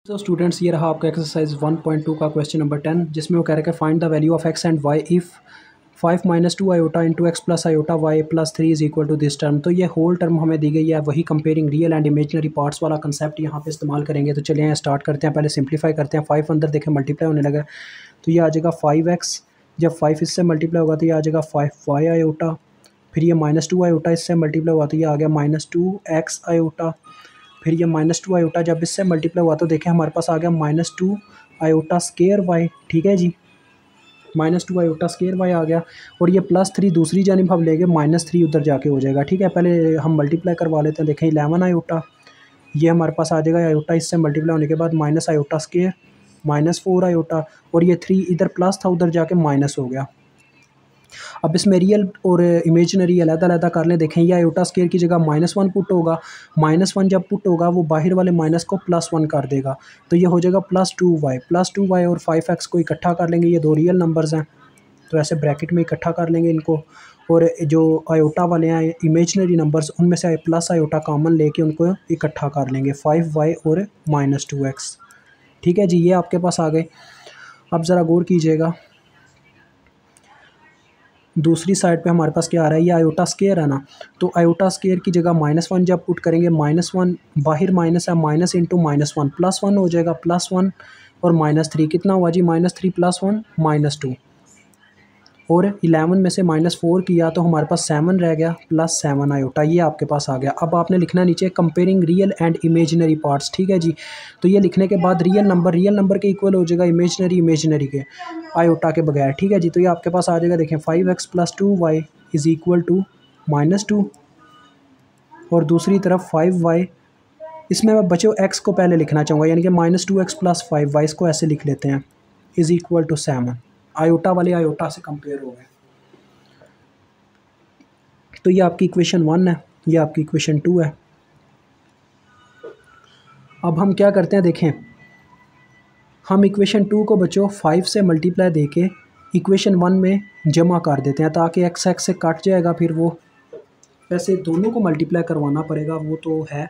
तो स्टूडेंट्स ये रहा आपका एक्सरसाइज 1.2 का क्वेश्चन नंबर 10, जिसमें वो कह रहा है कि find the value of x and y if 5 - 2 iota into x plus iota y plus 3 is equal to this term. तो ये होल टर्म हमें दी गई है, वही comparing real and imaginary parts वाला कंसेप्ट यहाँ पे इस्तेमाल करेंगे। तो चलिए स्टार्ट करते हैं। पहले सिंप्लीफाई करते हैं। 5 अंदर देखें मल्टीप्लाई होने लगा, तो ये आ जाएगा 5x। जब 5 इससे मल्टीप्लाई होगा तो ये आ जाएगा 5y आयोटा। फिर ये -2 आयोटा इससे मल्टीप्लाई हुआ तो ये आ गया -2x आयोटा। फिर ये -2 आयोटा जब इससे मल्टीप्लाई हुआ तो देखें हमारे पास आ गया -2 आयोटा स्केयर वाई। ठीक है जी, -2 आयोटा स्केयर वाई आ गया। और ये +3 दूसरी जानिब हम लेंगे, -3 उधर जाके हो जाएगा। ठीक है, पहले हम मल्टीप्लाई करवा लेते हैं। देखें 11 आयोटा, ये हमारे पास आ जाएगा आयोटा इससे मल्टीप्लाई होने के बाद माइनस आयोटा स्केयर, -4 आयोटा, और ये 3 इधर प्लस था उधर जाके माइनस हो गया। अब इसमें रियल और इमेजिनरी अलग-अलग कर लें। देखें ये आयोटा स्केयर की जगह -1 पुट होगा, -1 जब पुट होगा वो बाहर वाले माइनस को +1 कर देगा, तो ये हो जाएगा +2y और 5x को इकट्ठा कर लेंगे। ये दो रियल नंबर्स हैं तो ऐसे ब्रैकेट में इकट्ठा कर लेंगे इनको। और जो आयोटा वाले हैं इमेजिनरी नंबर्स, उनमें से प्लस आयोटा कॉमन लेके उनको इकट्ठा कर लेंगे, 5y और -2x। ठीक है जी, ये आपके पास आ गए। अब ज़रा गौर कीजिएगा, दूसरी साइड पे हमारे पास क्या आ रहा है, ये आयोटा स्केयर है ना, तो आयोटा स्केयर की जगह -1 जब पुट करेंगे, -1 बाहर माइनस है, माइनस इंटू -1 +1 हो जाएगा, +1 और -3 कितना हुआ जी, -3 + 1 -2, और 11 में से -4 किया तो हमारे पास 7 रह गया, +7 आयोटा। ये आपके पास आ गया। अब आपने लिखना नीचे comparing real and imaginary parts. ठीक है जी, तो ये लिखने के बाद रियल नंबर के इक्वल हो जाएगा इमेजिनरी के आयोटा के बगैर। ठीक है जी, तो ये आपके पास आ जाएगा। देखें 5x + 2y is equal to -2, और दूसरी तरफ 5y, इसमें मैं बच्चों x को पहले लिखना चाहूँगा, यानी कि -2x + 5y, इसको ऐसे लिख लेते हैं, इज़ इक्वल टू 7। आयोटा वाले आयोटा से कंपेयर हो गए। तो ये आपकी इक्वेशन 1 है, ये आपकी इक्वेशन 2 है। अब हम क्या करते हैं, देखें हम इक्वेशन 2 को बच्चों 5 से मल्टीप्लाई देके इक्वेशन 1 में जमा कर देते हैं, ताकि x से कट जाएगा। फिर वो वैसे दोनों को मल्टीप्लाई करवाना पड़ेगा, वो तो है।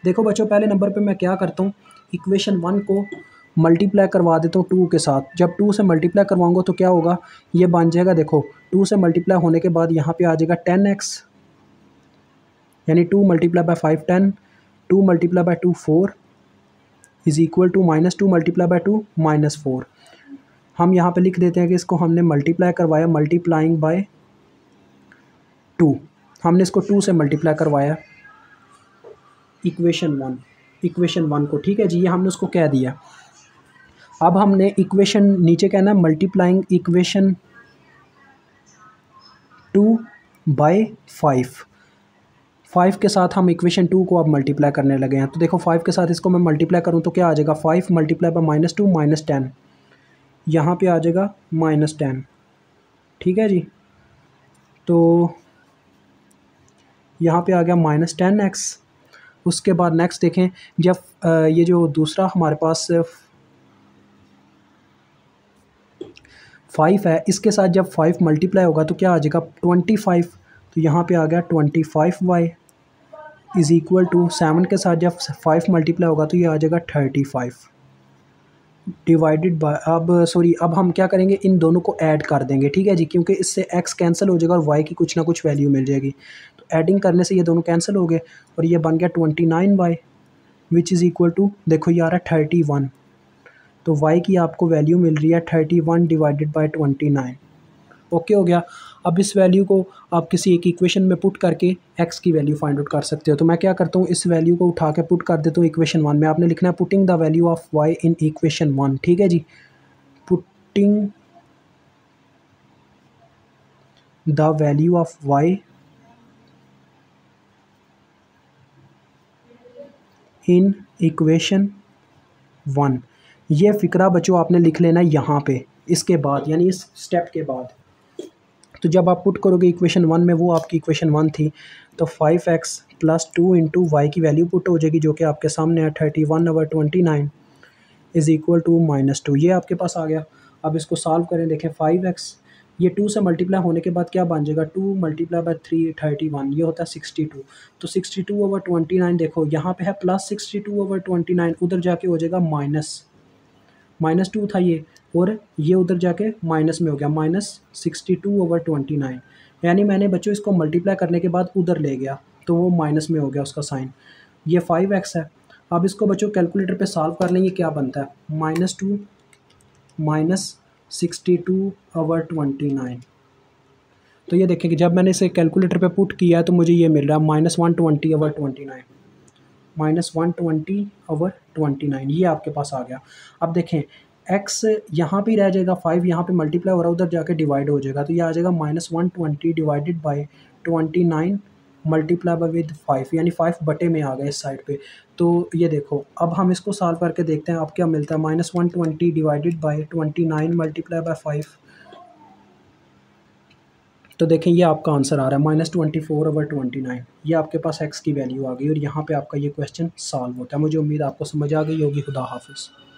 देखो बच्चों, पहले नंबर पे मैं क्या करता हूँ, इक्वेशन 1 को मल्टीप्लाई करवा देता हूँ 2 के साथ। जब 2 से मल्टीप्लाई करवाऊंगा तो क्या होगा, ये बन जाएगा। देखो 2 से मल्टीप्लाई होने के बाद यहाँ पे आ जाएगा 10x, यानी 2 × 5 10, 2 × 2 4 इज़ इक्वल टू -2 × 2 -4। हम यहाँ पे लिख देते हैं कि इसको हमने मल्टीप्लाई करवाया, मल्टीप्लाइंग बाय 2, हमने इसको 2 से मल्टीप्लाई करवाया इक्वेशन 1 को। ठीक है जी, ये हमने उसको कह दिया। अब हमने इक्वेशन नीचे कहना है मल्टीप्लाइंग इक्वेशन 2 बाय 5 के साथ हम इक्वेशन 2 को अब मल्टीप्लाई करने लगे हैं। तो देखो 5 के साथ इसको मैं मल्टीप्लाई करूं तो क्या आ जाएगा, 5 × -2 -10, यहाँ पे आ जाएगा -10। ठीक है जी, तो यहाँ पे आ गया -10x। उसके बाद नेक्स्ट देखें, जब ये जो दूसरा हमारे पास 5 है, इसके साथ जब 5 मल्टीप्लाई होगा तो क्या आ जाएगा 25, तो यहाँ पे आ गया 25y इज़ इक्वल टू 7 के साथ जब 5 मल्टीप्लाई होगा तो ये आ जाएगा 35 डिवाइडेड बाय, अब हम क्या करेंगे, इन दोनों को ऐड कर देंगे। ठीक है जी, क्योंकि इससे x कैंसिल हो जाएगा और y की कुछ ना कुछ वैल्यू मिल जाएगी, तो ऐडिंग करने से ये दोनों कैंसिल हो गए और ये बन गया 29y which is equal to, देखो ये आ रहा है 31, तो y की आपको वैल्यू मिल रही है 31 डिवाइडेड बाय 29। ओके हो गया। अब इस वैल्यू को आप किसी एक इक्वेशन में पुट करके x की वैल्यू फाइंड आउट कर सकते हो। तो मैं क्या करता हूँ, इस वैल्यू को उठा के पुट कर देता हूँ इक्वेशन 1 में। आपने लिखना है putting the value of y in equation 1। ठीक है जी, putting the value of y in equation 1। ये फ़िक्रा बच्चों आपने लिख लेना यहाँ पे, इसके बाद यानी इस स्टेप के बाद। तो जब आप पुट करोगे इक्वेशन 1 में, वो आपकी इक्वेशन 1 थी, तो 5x + 2 × y की वैल्यू पुट हो जाएगी, जो कि आपके सामने है 31/29 इज़ इक्वल टू -2। ये आपके पास आ गया। अब इसको सॉल्व करें। देखें 5x, ये 2 से मल्टीप्लाई होने के बाद क्या बन जाएगा, 2 मल्टीप्लाई बाय 3 31, ये होता है 62। तो 62/29 देखो यहाँ पे है प्लस 62/29, उधर जाके हो जाएगा -2 था ये, और ये उधर जाके माइनस में हो गया -62/29। यानी मैंने बच्चों इसको मल्टीप्लाई करने के बाद उधर ले गया तो वो माइनस में हो गया उसका साइन। ये 5x है। अब इसको बच्चों कैलकुलेटर पे सॉल्व कर लेंगे, क्या बनता है, -2 -62/29। तो ये देखें कि जब मैंने इसे कैलकुलेटर पे पुट किया है तो मुझे ये मिल रहा है -120/29, -120/29, ये आपके पास आ गया। अब देखें x यहाँ पे रह जाएगा, 5 यहाँ पे मल्टीप्लाई हो रहा है, उधर जाके डिवाइड हो जाएगा, तो ये आ जाएगा -120 divided by 29 multiply by with 5, यानी 5 बटे में आ गए इस साइड पे। तो ये देखो अब हम इसको सॉल्व करके देखते हैं अब क्या मिलता है, -120 डिवाइडेड बाई 29 मल्टीप्लाई बाई 5। तो देखें ये आपका आंसर आ रहा है -24/29। ये आपके पास x की वैल्यू आ गई और यहाँ पे आपका ये क्वेश्चन सॉल्व होता है। मुझे उम्मीद आपको समझ आ गई होगी। खुदा हाफिज़।